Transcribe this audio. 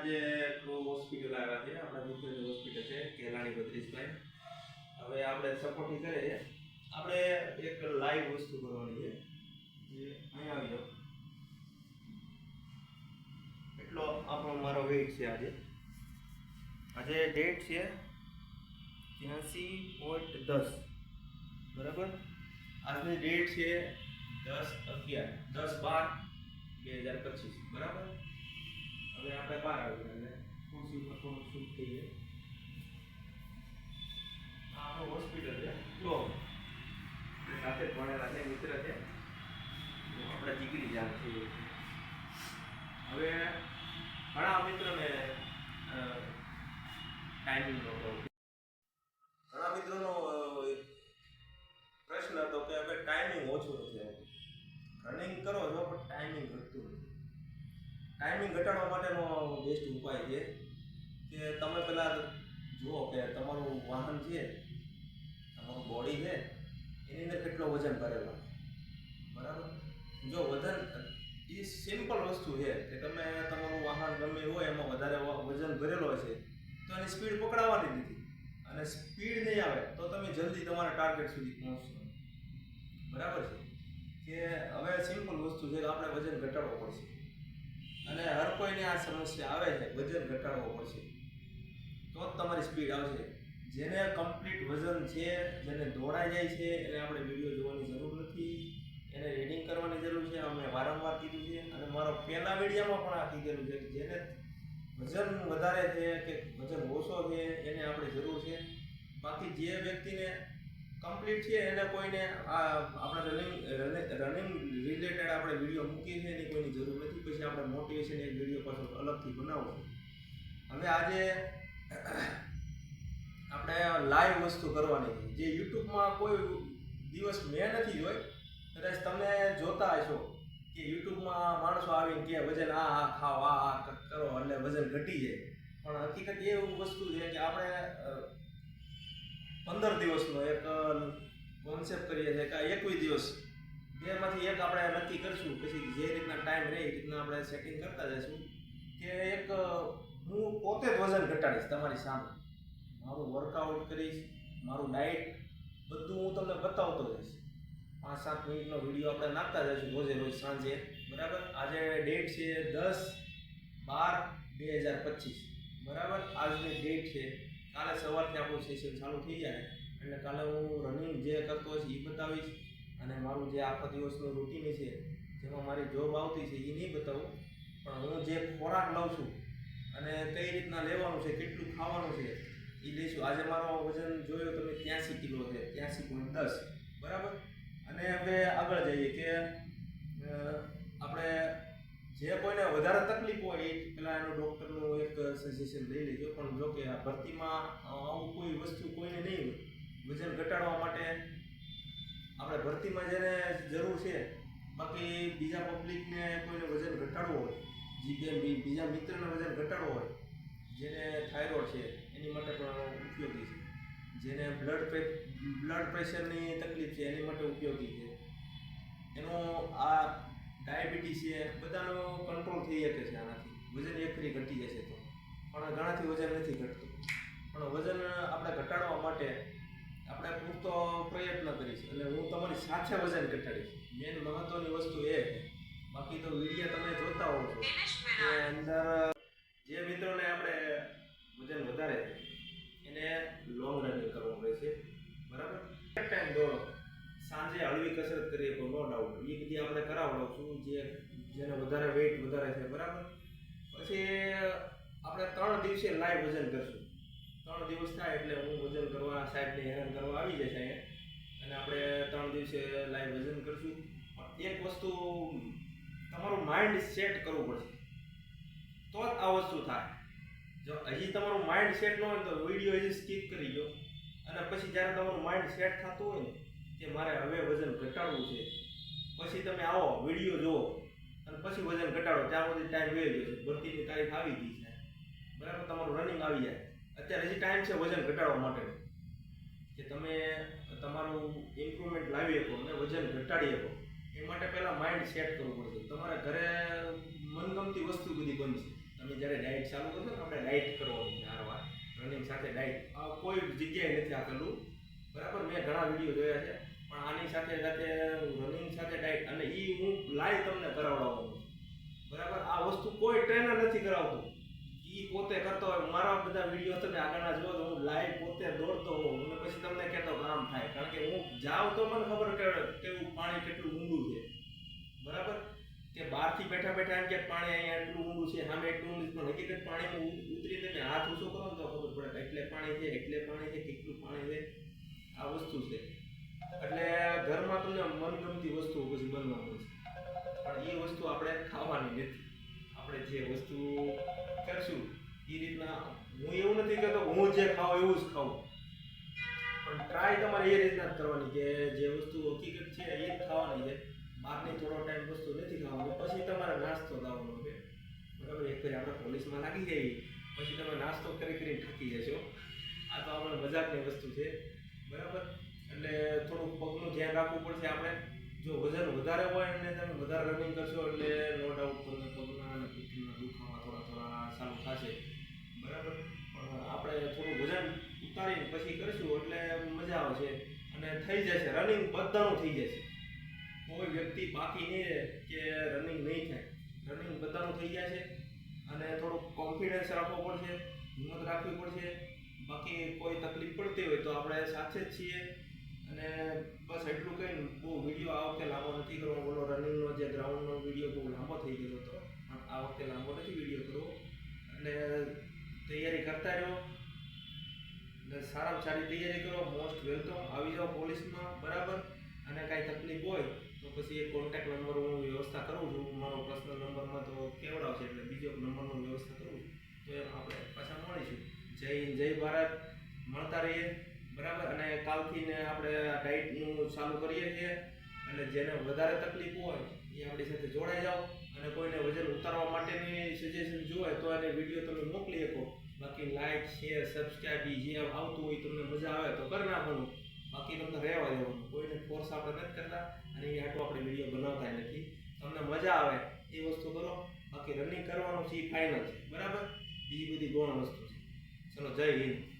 આજે હોસ્પિટલ આવ્યા છે, આપણા મિત્રની હોસ્પિટલ છે કેલાણી 32 હવે આપણે સપોર્ટિંગ કરે છે. આપણે એક લાઈવ વસ્તુ કરવાની છે, જે અહીં આવી જાઓ. એટલો આપણો મારો વેઇટ છે. આજે ડેટ છે 83.10, બરાબર. આજની ડેટ છે 10/12/2025, બરાબર. હવે આપણે બહાર આવીએ એટલે ખુરશી ઉપર થોડું શૂટ થઈએ. આ આપણું હોસ્પિટલ છે, જો સાથે ભણેલા છે, મિત્ર છે, આપણા જીગરી જાણ છે. હવે ઘણા મિત્રોને ટાઈમિંગનો ઘણા મિત્રોનો પ્રશ્ન હતો કે હવે ટાઈમિંગ ઓછું નથી આવતું. રનિંગ કરો છો પણ ટાઈમિંગ ઘટતું નથી. ટાઈમિંગ ઘટાડવા માટેનો બેસ્ટ ઉપાય છે કે તમે પહેલાં જુઓ કે તમારું વાહન છે, તમારું બોડી છે, એની અંદર કેટલો વજન ભરેલો, બરાબર. જો વજન એ સિમ્પલ વસ્તુ છે કે તમે તમારું વાહન ગમે હોય એમાં વધારે વજન ભરેલો છે તો એની સ્પીડ પકડાવવાની નથી, અને સ્પીડ નહીં આવે તો તમે જલ્દી તમારા ટાર્ગેટ સુધી પહોંચશો, બરાબર છે. કે હવે સિમ્પલ વસ્તુ છે કે આપણે વજન ઘટાડવો પડશે, અને હર કોઈને આ સમસ્યા આવે છે, વજન ઘટાડવો પડશે તો જ તમારી સ્પીડ આવશે. જેને કમ્પ્લીટ વજન છે, જેને દોડાઈ જાય છે, એને આપણે વિડીયો જોવાની જરૂર નથી, એને રીડિંગ કરવાની જરૂર છે. અમે વારંવાર કીધું છે, અને મારો પહેલા વિડીયોમાં પણ આ કીધેલું છે કે જેને વજન વધારે છે કે વજન ઓછો છે એને આપણે જરૂર છે. બાકી જે વ્યક્તિને કમ્પ્લીટ છે એને કોઈને આપણે રનિંગ રિલેટેડ આપણે વિડીયો મૂકીએ છીએ એની કોઈની જરૂર નથી. પછી આપણે મોટિવેશન એક વિડીયો પાછો અલગથી બનાવશું. હવે આજે આપણે લાઈવ વસ્તુ કરવાની છે, જે યુટ્યુબમાં કોઈ દિવસ મેં નથી જોઈ. કદાચ તમે જોતા હશો કે યુટ્યુબમાં માણસો આવીને કે વજન આ ખાઓ, આ કરો એટલે વજન ઘટી જાય, પણ હકીકત એવું વસ્તુ છે કે આપણે 15 દિવસનો એક કોન્સેપ્ટ કરીએ છીએ કે 21 દિવસ, બેમાંથી એક આપણે નક્કી કરશું. પછી જે રીતના ટાઈમ રહે એ રીતના આપણે સેટિંગ કરતા જઈશું. કે એક હું પોતે જ વજન ઘટાડીશ તમારી સામે, મારું વર્કઆઉટ કરીશ, મારું ડાયટ બધું હું તમને બતાવતો જઈશ. 5-7 મિનિટનો વિડીયો આપણે નાખતા જઈશું રોજ સાંજે, બરાબર. આજે ડેટ છે 10/12/2025, બરાબર. આજની ડેટ છે. કાલે સવારથી આપણું સેશન ચાલુ થઈ જાય એટલે કાલે હું રનિંગ જે કરતો હશે એ બતાવીશ, અને મારું જે આખો દિવસનું રૂટીન છે જેમાં મારી જોબ આવતી છે એ નહીં બતાવું, પણ હું જે ખોરાક લઉં છું અને કઈ રીતના લેવાનું છે, કેટલું ખાવાનું છે એ લઈશું. આજે મારો વજન જોયો તમે 83 કિલો છે, 83.10, બરાબર. અને હવે આગળ જઈએ કે આપણે જે કોઈને વધારે તકલીફ હોય એ પહેલાં એનું ડૉક્ટરનું એક સજેશન લઈ લેજો. પણ જો કે આ ભરતીમાં આવું કોઈ વસ્તુ કોઈને નહીં હોય વજન ઘટાડવા માટે. આપણે ભરતીમાં જેને જરૂર છે, બાકી બીજા પબ્લિકને કોઈને વજન ઘટાડવો હોય, બીજા મિત્રને વજન ઘટાડવો હોય, જેને થાઇરોઇડ છે એની માટે પણ ઉપયોગી છે, જેને બ્લડ પ્રેશરની તકલીફ છે એની માટે ઉપયોગી છે, એનો આ ડાયાબિટીસ છે, બધાનો કંટ્રોલ થઈ શકે છે આનાથી. વજન એકરી ઘટી જશે તો, પણ ઘણાથી વજન નથી ઘટતું. પણ વજન આપણે ઘટાડવા માટે આપણે પૂરતો પ્રયત્ન કરીશું, એટલે હું તમારી સાથે વજન ઘટાડીશ. મેન મહત્વની વસ્તુ એ છે. બાકી તો વિડીયો તમે જોતા હોવ છો કે અંદર જે મિત્રોને આપણે વજન વધારે છે એને લોંગ રનિંગ કરવું રહેશે, બરાબર. એક ટાઈમ દોડો, સાંજે હળવી કસરત કરીએ તો નો ડાઉટ એ બધી આપણે કરાવડાવશું, જેને વધારે વેઇટ વધારે છે, બરાબર. પછી આપણે 3 દિવસે લાઈવ વજન કરશું. 3 દિવસ થાય એટલે હું વજન કરવા સાહેબને હેરાન કરવા આવી જશે અહીંયા, અને આપણે 3 દિવસે લાઈવ વજન કરશું. પણ એક વસ્તુ તમારું માઇન્ડ સેટ કરવું પડશે તો જ આ વસ્તુ થાય. જો હજી તમારું માઇન્ડ સેટ ન હોય તો વિડીયો હજી સ્કીપ કરી દો, અને પછી જ્યારે તમારું માઇન્ડ સેટ થતું હોય ને કે મારે હવે વજન ઘટાડવું છે, પછી તમે આવો વિડીયો જુઓ અને પછી વજન ઘટાડો. ત્યાં સુધી ટાઈમ વહી ગયો છે, ભરતીની તારીખ આવી ગઈ છે, બરાબર. તમારું રનિંગ આવી જાય. અત્યારે હજી ટાઈમ છે વજન ઘટાડવા માટે, કે તમે તમારું ઇમ્પ્રુવમેન્ટ લાવી શકો અને વજન ઘટાડી શકો. એ માટે પહેલાં માઇન્ડ સેટ કરવું પડશે. તમારા ઘરે મનગમતી વસ્તુ બધી બનશે, તમે જ્યારે ડાયટ ચાલુ કરશો ને આપણે ડાયટ કરવાની છે હારવાર રનિંગ સાથે ડાયટ આ કોઈ જગ્યાએ નથી આપેલું બરાબર મેં ઘણા વિડીયો જોયા છે પણ આની સાથે સાથે રનિંગ સાથે ડાયટ અને એ હું લાઈવ તમને કરાવડાવવાનું છું બરાબર આ વસ્તુ કોઈ ટ્રેનર નથી કરાવતું એ પોતે કરતો હોય મારા બધા વિડીયો તમે આગળના જુઓ તો હું લાઈવ પોતે દોડતો હોઉં અને પછી તમને કહેતો આરામ થાય કારણ કે હું જાઉં તો મને ખબર કે કેવું પાણી કેટલું ઊંડું છે બરાબર કે બહારથી બેઠા બેઠા એમ કે પાણી અહીંયા એટલું ઊંડું છે સામે એટલું ઊંડું પણ હકીકત પાણીમાં ઉતરી તમે હાથ ઊંચો કરો ને તો ખબર પડે એટલે પાણી છે કેટલું પાણી છે આ વસ્તુ છે એટલે ઘરમાં તમને મનગમતી વસ્તુઓ પછી બનવાનું છે પણ એ વસ્તુ આપણે ખાવાની નથી આપણે જે વસ્તુ કરશું એ રીતના હું એવું નથી કહેતો હું જે ખાઉં એવું જ ખાઉં પણ ટ્રાય તમારે એ રીતના જ કરવાની કે જે વસ્તુ હકીકત છે એ જ ખાવાની છે બહારની થોડો ટાઈમ વસ્તુ નથી ખાવાની પછી તમારે નાસ્તો લાવવાનો છે બરાબર એક ફરી આપણે પોલીસમાં લાગી જઈએ પછી તમે નાસ્તો કરી થાકી જશો આ તો આપણે મજાકની વસ્તુ છે બરાબર એટલે થોડુંક પગનું ધ્યાન રાખવું પડશે આપણે જો વજન વધારે હોય અને તમે વધારે રનિંગ કરશો એટલે નો ડાઉટ તમને પગના અને પીઠના દુખાવા થોડા ચાલુ થશે બરાબર પણ આપણે થોડું વજન ઉતારીને પછી કરીશું એટલે મજા આવશે અને થઈ જશે રનિંગ બધાનું થઈ જશે કોઈ વ્યક્તિ બાકી નહીં રહે કે રનિંગ નહીં થાય રનિંગ બધાનું થઈ જાય છે અને થોડુંક કોન્ફિડન્સ રાખવો પડશે હિંમત રાખવી પડશે બાકી કોઈ તકલીફ પડતી હોય તો આપણે સાથે જ છીએ અને બસ એટલું કહીને બહુ વિડીયો આ વખતે લાંબો નથી કરવો બોલો રનિંગનો જે ગ્રાઉન્ડનો વિડીયો બહુ લાંબો થઈ ગયો હતો પણ આ વખતે લાંબો નથી વિડીયો કરવો એટલે તૈયારી કરતા રહો એટલે સારામાં સારી તૈયારી કરો મોસ્ટ વેલકમ આવી જાઓ પોલીસમાં બરાબર અને કાંઈ તકલીફ હોય તો પછી એક કોન્ટેક્ટ નંબર હું વ્યવસ્થા કરું છું મારો પર્સનલ નંબરમાં તો કેવડાવશે એટલે બીજો નંબરનો વ્યવસ્થા કરું તો એમ આપણે પાછા મળીશું જય ભારત મળતા રહીએ બરાબર અને કાલથી ને આપણે ડાયટનું ચાલુ કરીએ છીએ એટલે જેને વધારે તકલીફ હોય એ આપણી સાથે જોડાઈ જાઓ અને કોઈને વજન ઉતારવા માટેની સજેશન જોઈએ તો એને વિડીયો તમે મોકલી શકો બાકી લાઈક શેર સબસ્ક્રાઈબ જે આવતું હોય તમને મજા આવે તો કરી નાખવાનું બાકી તમને રહેવા દેવાનું કોઈને ફોર્સ આપણે નથી કરતા અને એ આટલું આપણે વિડીયો બનાવતા નથી તમને મજા આવે એ વસ્તુ કરો બાકી રનિંગ કરવાનું છે એ ફાઇનલ છે બરાબર બીજી બધી ગૌણ વસ્તુ છે ચલો જય હિન્દ